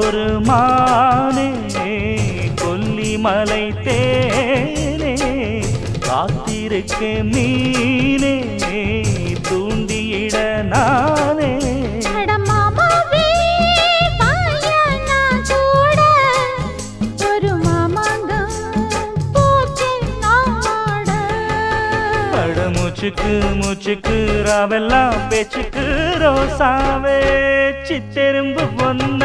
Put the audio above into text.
ஒரு மானே கொல்லிமலை தேனே காத்திருக்க மீனே தூண்டியிட நானே மூச்சுக்கு மூச்சுக்கு ராவெல்லாம் பேச்சுக்கு ரோசாவே சித்தெரும்பு பொன்ன